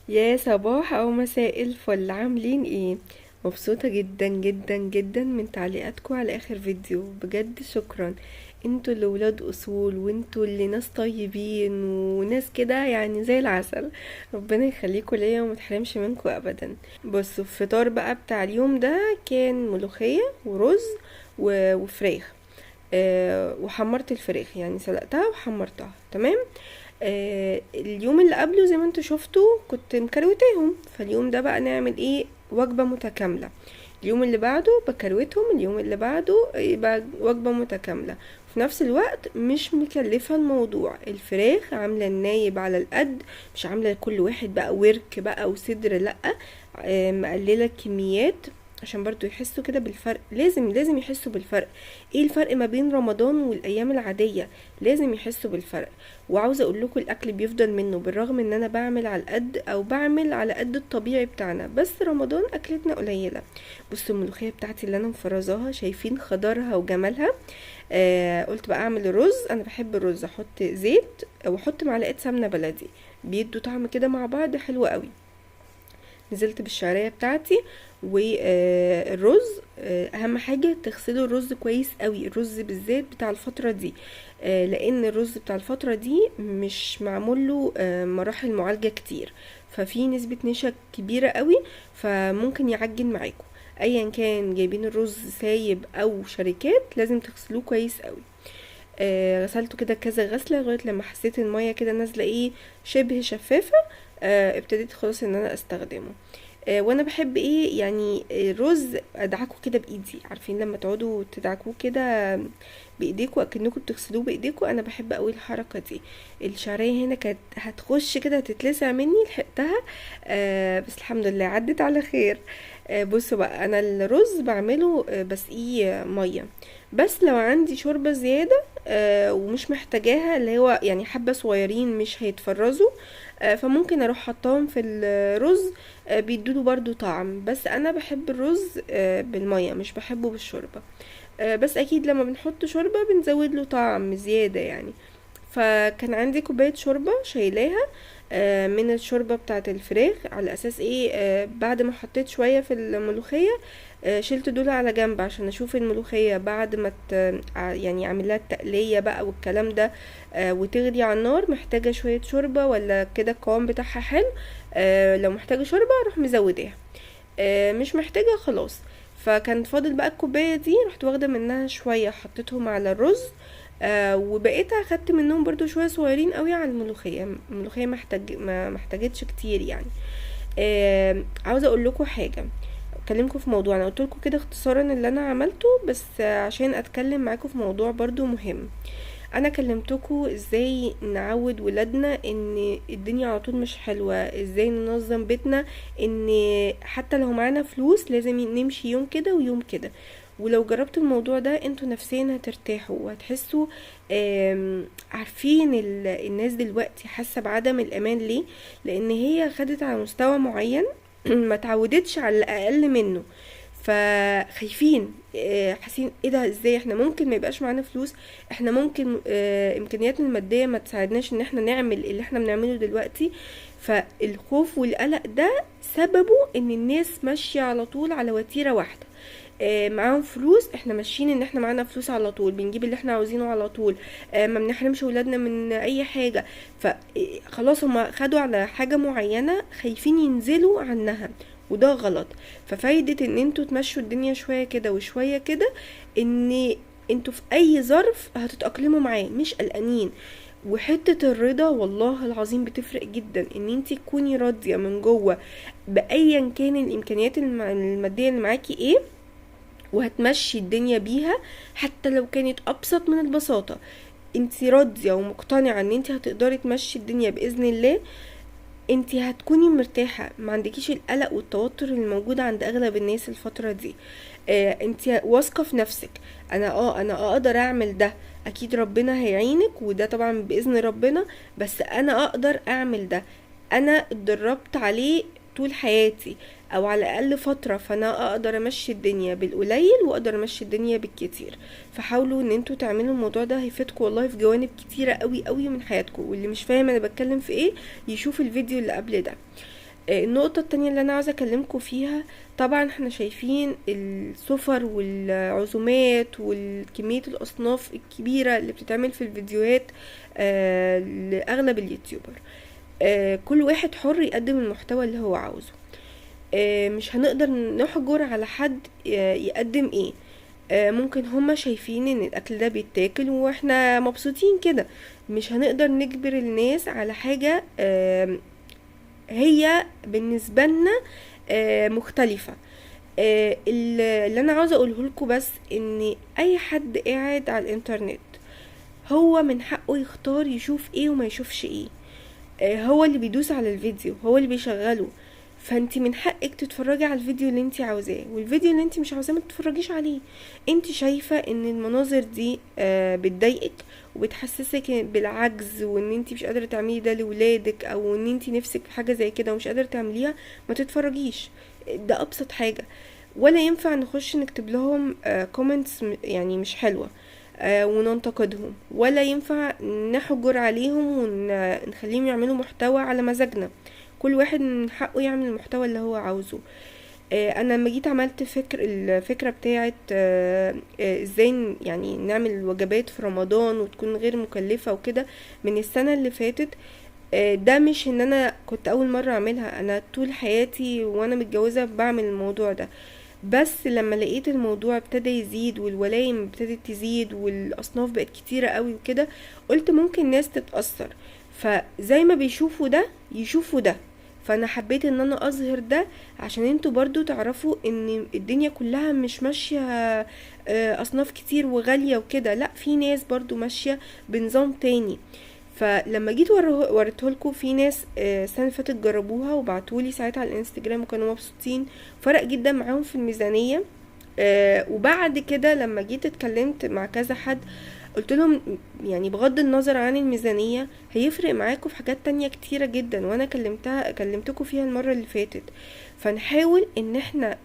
يا صباح او مساء الفل، عاملين ايه؟ مبسوطة جدا جدا جدا من تعليقاتكم على اخر فيديو، بجد شكرا. انتوا اللي ولاد اصول، وانتوا اللي ناس طيبين وناس كده يعني زي العسل. ربنا يخليكم ليا ومتحرمش منكم ابدا. بصوا، الفطار بقى بتاع اليوم ده كان ملوخية ورز وفراخ. وحمرت الفراخ، يعني سلقتها وحمرتها تمام. اليوم اللي قبله زي ما انتوا شفتوا كنت مكروتاهم، فاليوم ده بقى نعمل ايه؟ وجبة متكاملة. اليوم اللي بعده بكروتهم، اليوم اللي بعده يبقى وجبة متكاملة. في نفس الوقت مش مكلفة الموضوع، الفراخ عاملة النايب على القد، مش عاملة لكل واحد بقى ورك بقى وصدر، لأ. مقللة الكميات عشان برضو يحسوا كده بالفرق، لازم يحسوا بالفرق. ايه الفرق ما بين رمضان والايام العادية؟ لازم يحسوا بالفرق. وعاوزه اقول لكم الاكل بيفضل منه، بالرغم ان انا بعمل على القد او بعمل على قد الطبيعي بتاعنا، بس رمضان اكلتنا قليله. بصوا الملوخيه بتاعتي اللي انا مفرزاها، شايفين خضرها وجمالها. قلت بقى اعمل الرز، انا بحب الرز احط زيت واحط معلقه سمنه بلدي، بيدوا طعم كده مع بعض حلو قوي. نزلت بالشعريه بتاعتي والرز. اهم حاجه تغسلوا الرز كويس قوي، الرز بالذات بتاع الفتره دي، لان الرز بتاع الفتره دي مش معمول له مراحل معالجه كتير، ففي نسبه نشا كبيره قوي، فممكن يعجن معاكم. ايا كان جايبين الرز سايب او شركات، لازم تغسلوه كويس قوي. غسلته كده كذا غسله لغايه لما حسيت الميه كده نازله ايه، شبه شفافه. ابتديت خلاص ان انا استخدمه. وانا بحب ايه يعني الرز ادعكه كده بايدي، عارفين لما تقعدوا تدعكوه كده بايديكوا اكنكم بتغسلوه بايديكوا، انا بحب قوي الحركه دي. الشعريه هنا كانت هتخش كده تتلسع مني، لحقتها. بس الحمد لله عدت على خير. بصوا بقى، انا الرز بعمله بسقيه ميه، بس لو عندي شوربه زياده ومش محتاجاها، اللي هو يعني حبه صغيرين مش هيتفرزوا، فممكن اروح حطاهم في الرز. بيدوله برضو طعم، بس انا بحب الرز بالمية، مش بحبه بالشوربة. بس اكيد لما بنحط شوربة بنزود له طعم زيادة يعني. فكان عندي كوباية شوربة شايلاها من الشوربة بتاعة الفراخ، على اساس ايه، بعد ما حطيت شوية في الملوخية شلت دول على جنب عشان اشوف الملوخية بعد ما يعني اعمل لها التقلية بقى والكلام ده، وتغلي على النار، محتاجة شوية شوربة ولا كده القوام بتاعها حلو. لو محتاجة شوربة اروح مزوداها، مش محتاجة خلاص. فكان فاضل بقى الكوباية دي، رحت واخدة منها شوية حطيتهم على الرز. وبقيت اخدت منهم برضو شوية صغيرين قوي على الملوخية ما محتاجتش كتير يعني. عاوزة اقول لكم حاجة، اكلمكم في موضوع انا قلت لكم كده اختصارا اللي انا عملته، بس عشان اتكلم معاكم في موضوع برضو مهم. انا كلمتكم ازاي نعود ولادنا ان الدنيا على طول مش حلوة، ازاي ننظم بيتنا، ان حتى لو معانا فلوس لازم نمشي يوم كده ويوم كده. ولو جربتوا الموضوع ده انتوا نفسيا هترتاحوا وهتحسوا. عارفين الناس دلوقتي حاسة بعدم الامان ليه؟ لان هي خدت على مستوى معين ما تعودتش على الاقل منه، فخايفين. حاسين ايه ده، ازاي احنا ممكن ما يبقاش معانا فلوس، احنا ممكن امكانياتنا المادية ما تساعدناش ان احنا نعمل اللي احنا بنعمله دلوقتي. فالخوف والقلق ده سببه ان الناس ماشية على طول على وتيرة واحدة. معاهم فلوس، احنا ماشيين ان احنا معانا فلوس على طول، بنجيب اللي احنا عاوزينه على طول. ما بنحرمش ولادنا من اي حاجة. فخلاص هما خدوا على حاجة معينة، خايفين ينزلوا عنها، وده غلط. ففايدة ان انتوا تمشوا الدنيا شوية كده وشوية كده، ان انتوا في اي ظرف هتتأقلموا معاه، مش قلقانين. وحتة الرضا والله العظيم بتفرق جدا، ان انتي تكوني راضية من جوه بأيا كان الامكانيات المادية اللي معاكي ايه، وهتمشي الدنيا بيها. حتى لو كانت ابسط من البساطة، انتي راضية ومقتنعة ان انتي هتقدري تمشي الدنيا بإذن الله. انتي هتكوني مرتاحة، ما عندكيش القلق والتوتر اللي موجود عند اغلب الناس الفترة دي. انتي واثقة في نفسك. انا اقدر اعمل ده، اكيد ربنا هيعينك، وده طبعا باذن ربنا، بس انا اقدر اعمل ده، انا اتدربت عليه طول حياتي، او على الاقل فترة، فانا اقدر امشي الدنيا بالقليل واقدر امشي الدنيا بالكتير. فحاولوا ان انتوا تعملوا الموضوع ده، هيفيدكم والله في جوانب كتيرة قوي قوي من حياتكم. واللي مش فاهم انا بتكلم في ايه يشوف الفيديو اللي قبل ده. النقطة التانية اللي انا عاوزة اكلمكم فيها، طبعا احنا شايفين السفر والعزومات والكمية الاصناف الكبيرة اللي بتتعمل في الفيديوهات لاغلب اليوتيوبر. كل واحد حر يقدم المحتوى اللي هو عاوزه. مش هنقدر نحجر على حد يقدم ايه. ممكن هما شايفين ان الاكل ده بيتاكل واحنا مبسوطين كده، مش هنقدر نجبر الناس على حاجة هي بالنسبة لنا مختلفة. اللي انا عاوزة اقوله لكم بس ان اي حد قاعد على الانترنت هو من حقه يختار يشوف ايه وما يشوفش ايه. هو اللي بيدوس على الفيديو، هو اللي بيشغله. فانت من حقك تتفرجي على الفيديو اللي انت عاوزاه، والفيديو اللي انت مش عاوزاه ما تتفرجيش عليه. انت شايفة ان المناظر دي بتضايقك وبتحسسك بالعجز، وان انت مش قادرة تعملي ده لولادك، او ان انت نفسك في حاجة زي كده ومش قادرة تعمليها، ما تتفرجيش. ده ابسط حاجة. ولا ينفع نخش نكتب لهم كومنتس يعني مش حلوة وننتقدهم، ولا ينفع نحجر عليهم ونخليهم يعملوا محتوى على مزاجنا. كل واحد من حقه يعمل المحتوى اللي هو عاوزه. انا لما جيت عملت الفكرة بتاعت ازاي يعني نعمل وجبات في رمضان وتكون غير مكلفة وكده من السنة اللي فاتت. ده مش ان انا كنت اول مرة اعملها، انا طول حياتي وانا متجوزة بعمل الموضوع ده. بس لما لقيت الموضوع ابتدى يزيد والولايم ابتدت تزيد والاصناف بقت كتيرة قوي وكده، قلت ممكن ناس تتأثر، فزي ما بيشوفوا ده يشوفوا ده. فانا حبيت ان انا اظهر ده عشان انتوا برضو تعرفوا ان الدنيا كلها مش ماشية اصناف كتير وغالية وكده، لا، في ناس برضو ماشية بنظام تاني. فلما جيت وريتهولكوا في ناس السنه اللي فاتت جربوها وبعتولي ساعتها على الانستجرام وكانوا مبسوطين، فرق جدا معاهم في الميزانيه. وبعد كده لما جيت اتكلمت مع كذا حد قلت لهم يعني بغض النظر عن الميزانيه هيفرق معاكم في حاجات تانية كتيره جدا، وانا كلمتكم فيها المره اللي فاتت. فنحاول ان احنا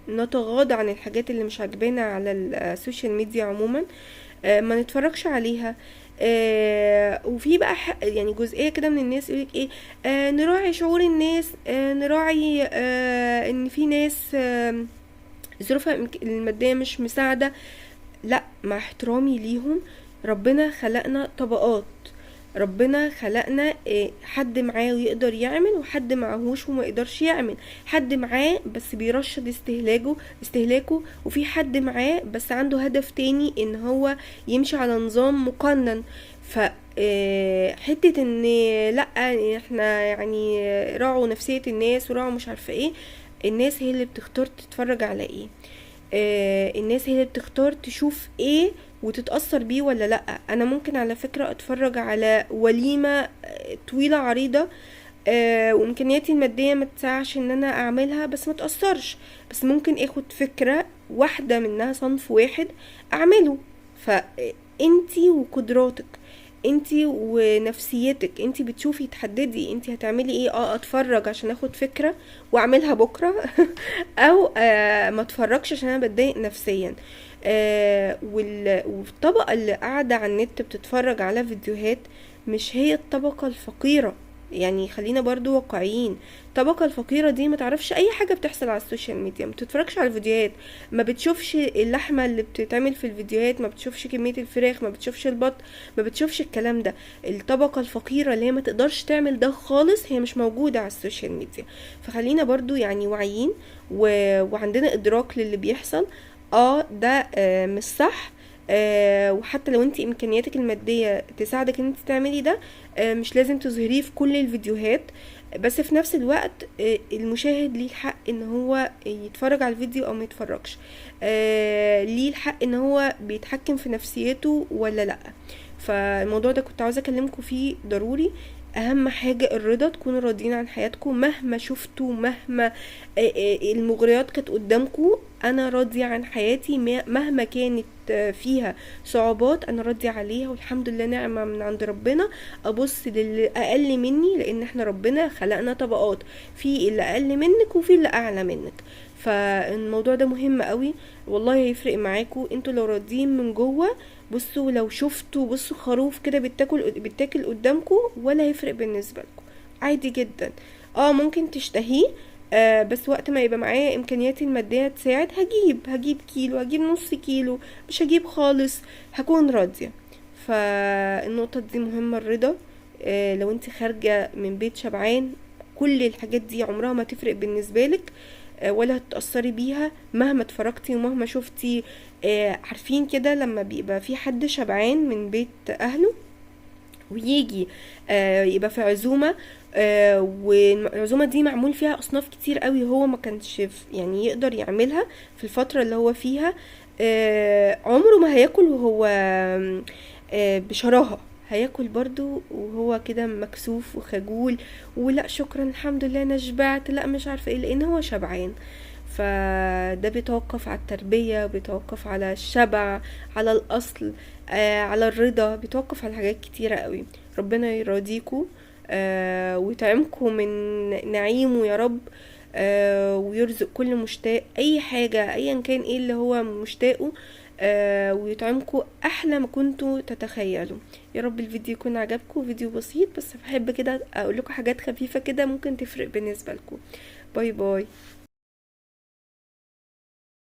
نتغاضى عن الحاجات اللي مش عاجبانا على السوشيال ميديا عموما، ما نتفرجش عليها. وفي بقى يعني جزئية كده من الناس يقولك ايه، نراعي شعور الناس، نراعي ان في ناس ظروفها المادية مش مساعدة. لا، مع احترامي ليهم، ربنا خلقنا طبقات. ربنا خلقنا حد معاه ويقدر يعمل، وحد معهوش وما يقدرش يعمل. حد معاه بس بيرشد استهلاكه، وفي حد معاه بس عنده هدف تاني ان هو يمشي على نظام مقنن. ف حتة ان لا احنا يعني راعوا نفسية الناس وراعوا مش عارفة ايه. الناس هي اللي بتختار تتفرج على ايه. الناس هي اللي بتختار تشوف ايه وتتأثر بيه ولا لا. انا ممكن على فكرة اتفرج على وليمة طويلة عريضة وامكانياتي المادية ما تسعش ان انا اعملها بس ما تأثرش، بس ممكن اخد فكرة واحدة منها صنف واحد اعمله. فانتي وقدراتك، انتي ونفسيتك، انتي بتشوفي تحددي انتي هتعملي ايه. اتفرج عشان اخد فكرة واعملها بكرة او ما اتفرجش عشان انا بتضايق نفسيا. والطبقة اللي قاعدة على النت بتتفرج على فيديوهات مش هي الطبقة الفقيرة. يعني خلينا برضو واقعيين. الطبقة الفقيرة دي ما تعرفش اي حاجة بتحصل على السوشيال ميديا، ما بتتفرجش على الفيديوهات، ما بتشوفش اللحمة اللي بتتعمل في الفيديوهات، ما بتشوفش كمية الفراخ، ما بتشوفش البط، ما بتشوفش الكلام ده. الطبقة الفقيرة اللي هي ما تقدرش تعمل ده خالص هي مش موجودة على السوشيال ميديا. فخلينا برضو يعني واعيين وعندنا ادراك للي بيحصل. ده مش صح. وحتى لو انت امكانياتك المادية تساعدك ان انت تعملي ده، مش لازم تظهريه في كل الفيديوهات. بس في نفس الوقت المشاهد ليه الحق ان هو يتفرج على الفيديو او ما يتفرجش. ليه الحق ان هو بيتحكم في نفسيته ولا لا. فالموضوع ده كنت عاوزة اكلمكم فيه ضروري. اهم حاجة الرضا، تكونوا راضيين عن حياتكم مهما شفتوا، مهما المغريات كانت قدامكم. انا راضية عن حياتي مهما كانت فيها صعوبات، انا راضية عليها والحمد لله نعمة من عند ربنا. ابص للي اقل مني، لان احنا ربنا خلقنا طبقات، في اللي اقل منك وفي اللي اعلى منك. فالموضوع ده مهم قوي والله، هيفرق معاكم انتوا لو راضيين من جوه. بصوا لو شفتوا خروف كده بيتاكل قدامكم ولا هيفرق بالنسبه لكم، عادي جدا. ممكن تشتهيه، بس وقت ما يبقى معايا امكانياتي المادية تساعد هجيب كيلو، هجيب نص كيلو، مش هجيب خالص، هكون راضية. فالنقطة دي مهمة، الرضا. لو انت خارجة من بيت شبعان، كل الحاجات دي عمرها ما تفرق بالنسبة لك، ولا هتتأثري بيها مهما اتفرجتي ومهما شفتي. عارفين كده لما بيبقى في حد شبعان من بيت اهله ويجي يبقى في عزومة، والعزومة دي معمول فيها أصناف كتير قوي، هو ما كانش يعني يقدر يعملها في الفترة اللي هو فيها، عمره ما هياكل وهو بشراهة، هياكل برضو وهو كده مكسوف وخجول، ولا شكرا الحمد لله انا شبعت، لا مش عارفه ايه، لان هو شبعان. فده بيتوقف على التربية، بيتوقف على الشبع، على الأصل، على الرضا، بيتوقف على حاجات كتيرة قوي. ربنا يرضيكوا ويطعمكم من نعيمه يا رب، ويرزق كل مشتاق اي حاجة ايا كان ايه اللي هو مشتاقه، ويطعمكم احلى ما كنتوا تتخيلوا. يا رب الفيديو يكون عجبكم، فيديو بسيط بس بحب كده اقول لكم حاجات خفيفة كده ممكن تفرق بالنسبة لكم. باي باي.